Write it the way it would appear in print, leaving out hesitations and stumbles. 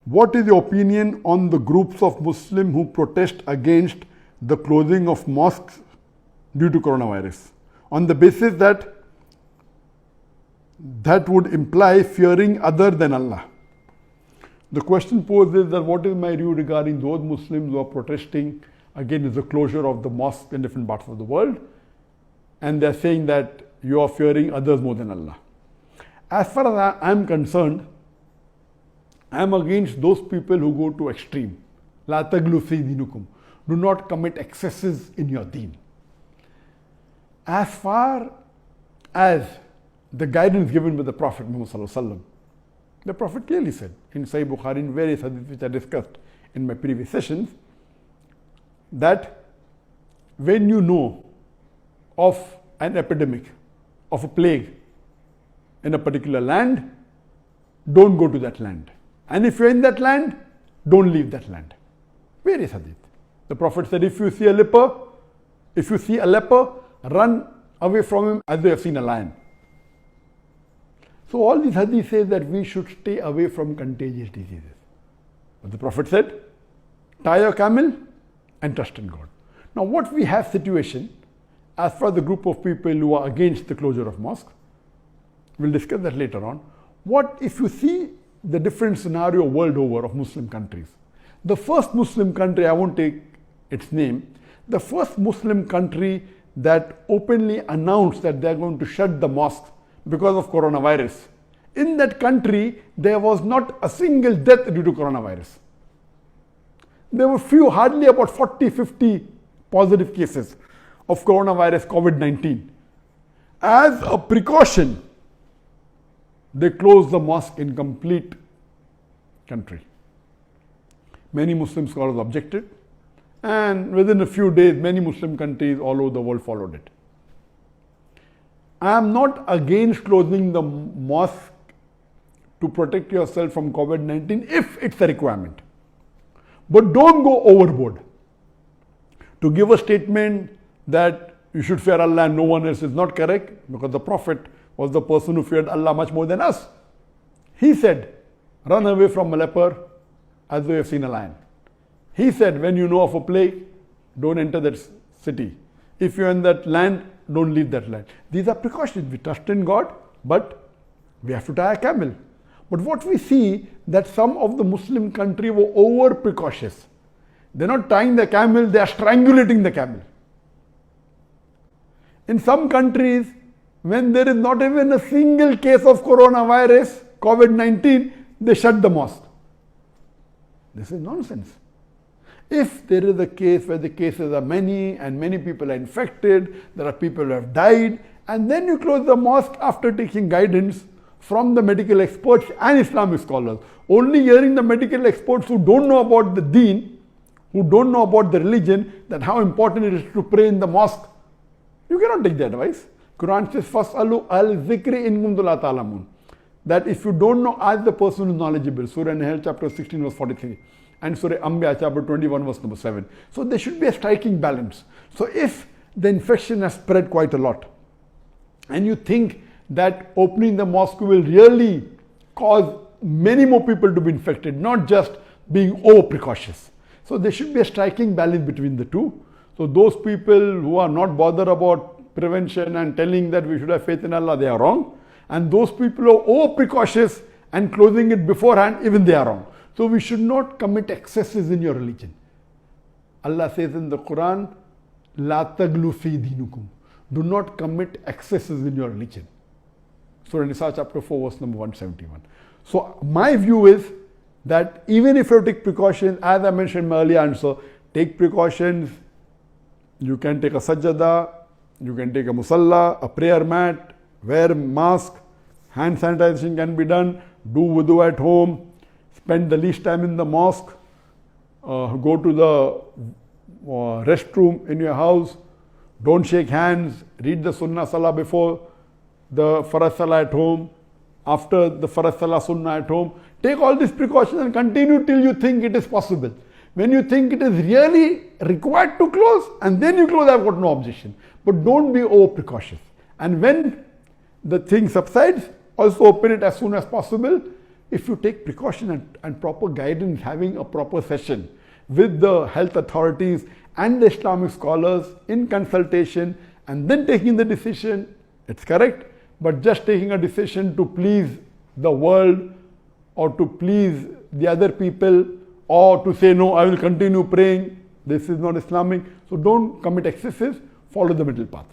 What is your opinion on the groups of Muslims who protest against the closing of mosques due to coronavirus, on the basis that would imply fearing other than Allah? The question posed is that what is my view regarding those Muslims who are protesting against the closure of the mosques in different parts of the world, and they're saying that you are fearing others more than Allah. As far as I am concerned, I am against those people who go to extreme. La taglu fi dinukum. Do not commit excesses in your deen. As far as the guidance given by the Prophet Muhammad, the Prophet clearly said in Sahih Bukhari, in various hadiths which I discussed in my previous sessions, that when you know of an epidemic, of a plague in a particular land, don't go to that land. And if you're in that land, don't leave that land. Various hadith. The Prophet said, if you see a leper, run away from him as you have seen a lion. So all these hadith says that we should stay away from contagious diseases. But the Prophet said, tie your camel and trust in God. Now what we have situation, as far as the group of people who are against the closure of mosques, we'll discuss that later on. What if you see the different scenario world over of Muslim countries? The first Muslim country, I won't take its name, the first Muslim country that openly announced that they're going to shut the mosques because of coronavirus. In that country, there was not a single death due to coronavirus. There were few, hardly about 40, 50 positive cases of coronavirus, COVID-19. As a precaution, they closed the mosque in complete country. Many Muslim scholars objected, and within a few days, many Muslim countries all over the world followed it. I am not against closing the mosque to protect yourself from COVID-19 if it's a requirement. But don't go overboard. To give a statement that you should fear Allah and no one else is not correct, because the Prophet was the person who feared Allah much more than us. He said, run away from a leper as though you have seen a lion. He said, when you know of a plague, don't enter that city. If you're in that land, don't leave that land. These are precautions. We trust in God, but we have to tie a camel. But what we see, that some of the Muslim countries were over precautious. They're not tying the camel, they are strangulating the camel. In some countries, when there is not even a single case of coronavirus, COVID-19, they shut the mosque. This is nonsense. If there is a case where the cases are many and many people are infected, there are people who have died, and then you close the mosque after taking guidance from the medical experts and Islamic scholars. Only hearing the medical experts who don't know about the deen, who don't know about the religion, that how important it is to pray in the mosque, you cannot take the advice. Quran says, Fas'alu al-zikri in kuntum la ta'lamun. That if you don't know, ask the person who is knowledgeable. Surah Nahl chapter 16 verse 43. And Surah Anbiya chapter 21 verse number 7. So there should be a striking balance. So if the infection has spread quite a lot, and you think that opening the mosque will really cause many more people to be infected, not just being over precautious. So there should be a striking balance between the two. So those people who are not bothered about prevention and telling that we should have faith in Allah, they are wrong. And those people who are over precautious and closing it beforehand, even they are wrong. So we should not commit excesses in your religion. Allah says in the Quran, La taglu fi dinukum. Do not commit excesses in your religion. Surah Nisa chapter 4 verse number 171. So my view is that even if you take precautions, as I mentioned in my earlier answer, take precautions. You can take a sajjada, you can take a musalla, a prayer mat, wear mask, hand sanitization can be done, do wudu at home, spend the least time in the mosque, go to the restroom in your house, don't shake hands, read the sunnah salah before the farad salah at home, after the farad salah sunnah at home. Take all these precautions and continue till you think it is possible. When you think it is really required to close, and then you close, I've got no objection. But don't be over precautious. And when the thing subsides, also open it as soon as possible. if you take precaution and proper guidance, having a proper session with the health authorities and the Islamic scholars in consultation and then taking the decision, it's correct. But just taking a decision to please the world or to please the other people or to say, no, I will continue praying, this is not Islamic. So don't commit excesses, follow the middle path.